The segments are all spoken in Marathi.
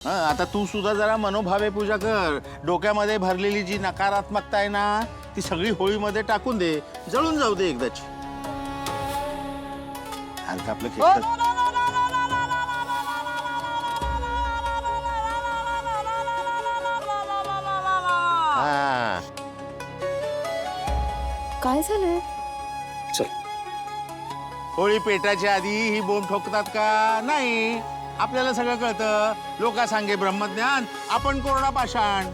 आता तू सुद्धा जरा मनोभावे पूजा कर। डोक्यामध्ये भरलेली जी नकारात्मकता आहे ना ती सगळी होळीमध्ये टाकून दे, जळून जाऊ दे एकदाची। अर्ध आपलं खेळ काय झालंय? चल होळी पेटायच्या आधी ही बोंब ठोकतात का? नाही, आपल्याला सगळं कळतं। लोका सांगे ब्रह्मज्ञान, आपण कोरडा पाषाण।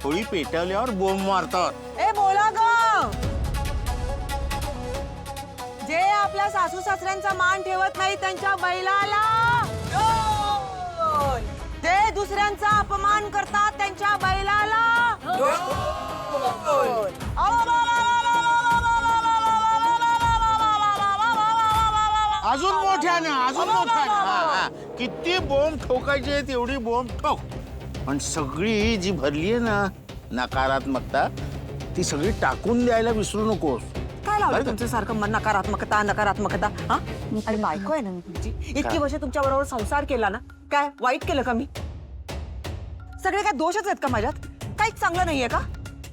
होळी पेटवल्यावर बोंब मारतात। ए बोला ग, जे आपल्या सासू सासऱ्यांचा मान ठेवत नाही त्यांच्या बैलाला ढोल, जे दुसऱ्यांचा अपमान करतात त्यांच्या बैलाला ढोल। अजून मोठ्यानं, अजून मोठ्यानं। किती बोंब ठोकायचे तेवढी बोंब ठोक, पण सगळी जी भरली आहे ना नकारात्मकता ती सगळी टाकून द्यायला विसरू नकोस। काय लावलं तुमचं सारखं मन नकारात्मकता नकारात्मकता? हा, आणि बायको आहे ना मी तुमची, इतकी वर्ष तुमच्या बरोबर संसार केला ना, काय वाईट केलं का मी? सगळे काय दोषच आहेत का माझ्यात? काहीच चांगलं नाहीये का?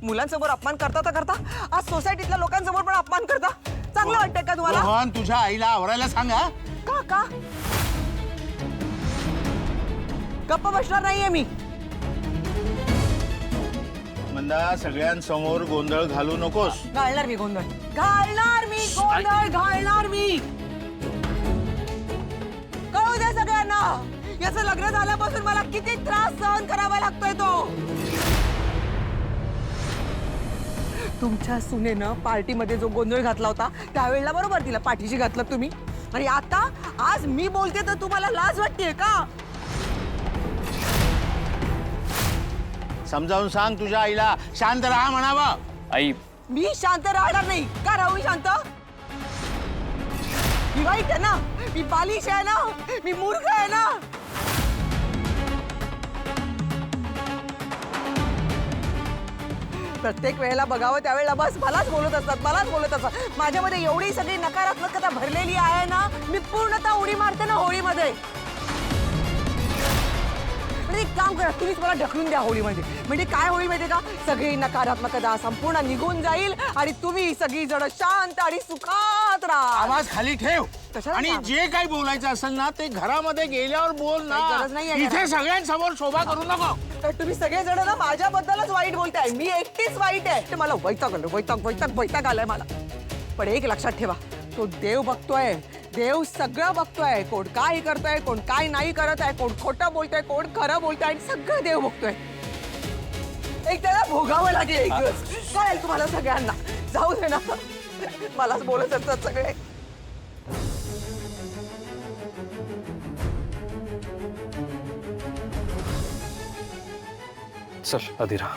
मुलांसमोर अपमान करता तर करता आज सोसायटीतल्या लोकांसमोर पण अपमान करता। चांगलं वाटतंय का तुम्हाला? रोहन, तुझ्या आईला आवरायला सांगा। का का गप्प बसणार नाहीये मी। मंदा, सगळ्यांसमोर गोंधळ घालू नकोस। घालणार मी गोंधळ, घालणार मी गोंधळ, घालणार मी। कळू द्या सगळ्यांना, याचं लग्न झाल्यापासून मला किती त्रास सहन करावा लागतोय तो। तुमच्या सुनेनं पार्टीमध्ये जो गोंधळ घातला होता त्यावेळेला बरोबर तिला पाठीशी घातलं तुम्ही, आणि आता आज मी बोलते तर तुम्हाला लाज वाटतेय का? समजावून सांग तुझ्या आईला, शांत राहा म्हणावं। आई, मी शांत राहणार नाही का? राहू मी शांत? मी वाईट आहे ना, मी बालिश आहे ना, मी मूर्ख आहे ना। प्रत्येक वेळेला बघावं त्यावेळेला बस मलाच बोलत असतात, मलाच बोलत असतात। माझ्यामध्ये एवढी सगळी नकारात्मकता भरलेली आहे ना, मी पूर्णतः उडी मारते ना होळीमध्ये। एक काम करा, तुम्हीच मला ढकलून द्या होळीमध्ये। म्हणजे काय होईल माहितीये का, सगळी नकारात्मकता संपूर्ण निघून जाईल आणि तुम्ही सगळी जण शांत आणि सुखात राहा। आवाज खाली ठेव, कशाला आणि आवाज? जे काही बोलायचं असेल ना ते घरामध्ये गेल्यावर बोल ना। काही गरज नाहीये इथे घरात. सगळ्यांसमोर शोभा करू नको। तर तुम्ही सगळे जण ना माझ्याबद्दलच वाईट बोलताय, मी एकटीच वाईट आहे। ते मला वैताग आलं, वैताग वैताग वैताग आलाय मला। पण एक लक्षात ठेवा, तो देव बघतोय, देव सगळं बघतोय। कोण काय करतोय, कोण काय नाही करत आहे, कोण खोटं बोलतोय, कोण खरं बोलतोय, आणि सगळं देव बघतोय। एक त्याला भोगावं लागेल एक दिवस, कळेल तुम्हाला सगळ्यांना। जाऊ दे ना, मलाच बोलत असतात सगळे। चल अधिरा।